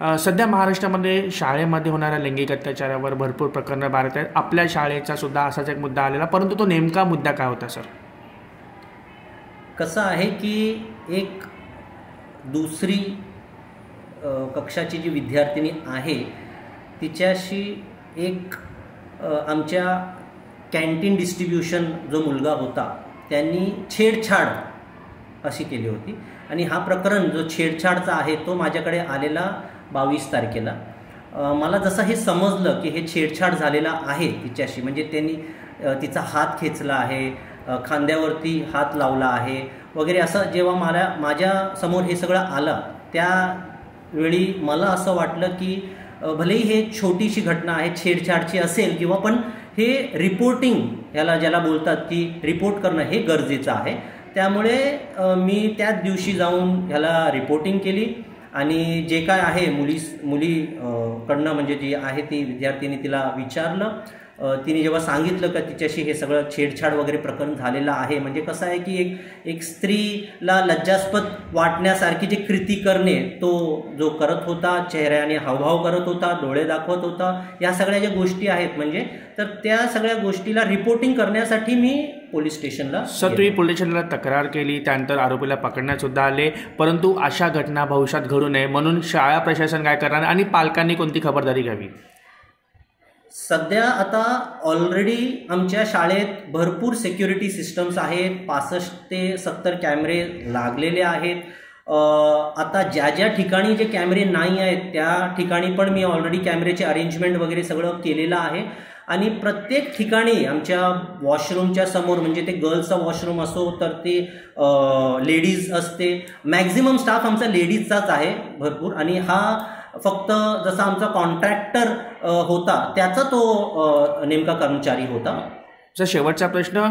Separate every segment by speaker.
Speaker 1: सध्या महाराष्ट्रामध्ये शाळेमध्ये होणाऱ्या लैंगिक अत्याचारावर भरपूर प्रकरणं भारत आहेत. आपल्या शाळेचा सुद्धा असाच एक मुद्दा आलेला, परंतु तो नेमका मुद्दा काय होता सर?
Speaker 2: कसं आहे की एक दुसरी कक्षाची जी विद्यार्थिनी आहे तिच्याशी एक आमच्या कॅन्टीन डिस्ट्रीब्युशन जो मुलगा होता त्यांनी छेडछाड अशी केली होती. आणि हा प्रकरण जो छेडछाडचा आहे तो माझ्याकडे आलेला 22 तारखेला. मला जसं हे समजलं की हे छेडछाड झालेला आहे तिच्याशी, म्हणजे त्यांनी तिचा हात खेचला आहे, खांद्यावरती हात लावला आहे वगैरे, असं जेव्हा माझ्या समोर हे सगळं आलं त्यावेळी मला असं वाटलं की भलेही हे छोटीशी घटना आहे, छेडछाडची असेल किंवा, पण हे रिपोर्टिंग ज्याला बोलतात की रिपोर्ट करणं हे गरजेचं आहे. त्यामुळे मी त्याच दिवशी जाऊन ह्याला रिपोर्टिंग केली आणि जे काय आहे मुलीकडनं म्हणजे जी आहे ती विद्यार्थिनी तिला विचारलं. तिने जेव्हा सांगितलं का तिच्याशी हे सगळं छेडछाड वगैरे प्रकरण झालेलं आहे, म्हणजे कसं आहे की एक स्त्रीला लज्जास्पद वाटण्यासारखी जी कृती करणे तो जो करत होता, चेहऱ्याने हावभाव करत होता, डोळे दाखवत होता, या सगळ्या ज्या गोष्टी आहेत म्हणजे तर त्या सगळ्या गोष्टीला रिपोर्टिंग करण्यासाठी मी पोलीस स्टेशनला
Speaker 1: तुम्ही पोलीस स्टेशनला तक्रार केली, त्यानंतर आरोपीला पकडण्यात सुद्धा आले. परंतु अशा घटना भविष्यात घडू नये म्हणून शाळा प्रशासन काय करणार आणि पालकांनी कोणती खबरदारी घ्यावी?
Speaker 2: सध्या आता ऑलरेडी आमच्या शाळेत भरपूर सिक्युरिटी सिस्टम्स आहेत, 65 ते 70 कॅमेरे लागलेले आहेत. आता ज्या ठिकाणी जे कॅमेरे नाही आहेत त्या ठिकाणी पण मी ऑलरेडी कॅमेरेचे अरेंजमेंट वगैरे सगळं केलेलं आहे. आणि प्रत्येक ठिकाणी आमच्या वॉशरूमच्या समोर, म्हणजे ते गर्ल्सचा वॉशरूम असो तर ते लेडीज असते, मॅक्झिमम स्टाफ आमचा लेडीजचाच आहे भरपूर. आणि हा फक्त जसा आमचा कॉन्ट्रॅक्टर होता त्याचा तो नेमका कर्मचारी होता.
Speaker 1: सर, शेवटचा प्रश्न,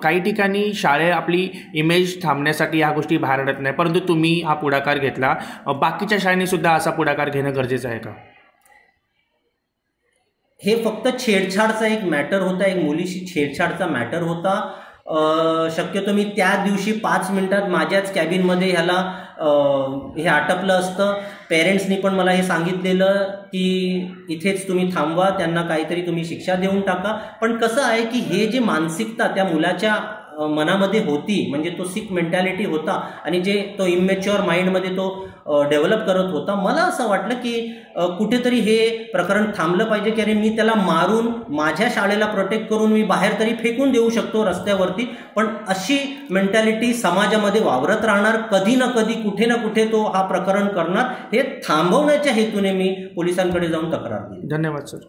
Speaker 1: काही ठिकाणी शाळे आपली इमेज थांबण्यासाठी ह्या गोष्टी बाहेर पडत नाही, परंतु तुम्ही हा पुढाकार घेतला, बाकीच्या शाळांनी सुद्धा असा पुढाकार घेणं गरजेचं आहे का?
Speaker 2: हे फक्त छेडछाडचा एक मॅटर होता, एक मुलीशी छेडछाडचा मॅटर होता. शक्यतो मी त्या दिवशी 5 मिनिटात माझ्याच कॅबिनमध्ये ह्याला हे आटपलं असतं. पेरेंट्सनी पण मला हे सांगितलेलं की इथेच तुम्ही थांबवा, त्यांना काहीतरी तुम्ही शिक्षा देऊन टाका. पण कसं आहे की हे जे मानसिकता त्या मुलाच्या मनामध्ये होती, म्हणजे तो सिक मेंटॅलिटी होता आणि जे तो इमॅच्युअर माइंडमध्ये तो डेव्हलप करत होता, मला असं वाटलं की कुठेतरी हे प्रकरण थांबलं पाहिजे. की अरे मी त्याला मारून माझ्या शाळेला प्रोटेक्ट करून मी बाहेर तरी फेकून देऊ शकतो रस्त्यावरती, पण अशी मेंटॅलिटी समाजामध्ये वावरत राहणार, कधी ना कधी कुठे ना कुठे तो हा प्रकरण करणार. हे थांबवण्याच्या हेतूने मी पोलिसांकडे जाऊन तक्रार दिली.
Speaker 1: धन्यवाद सर.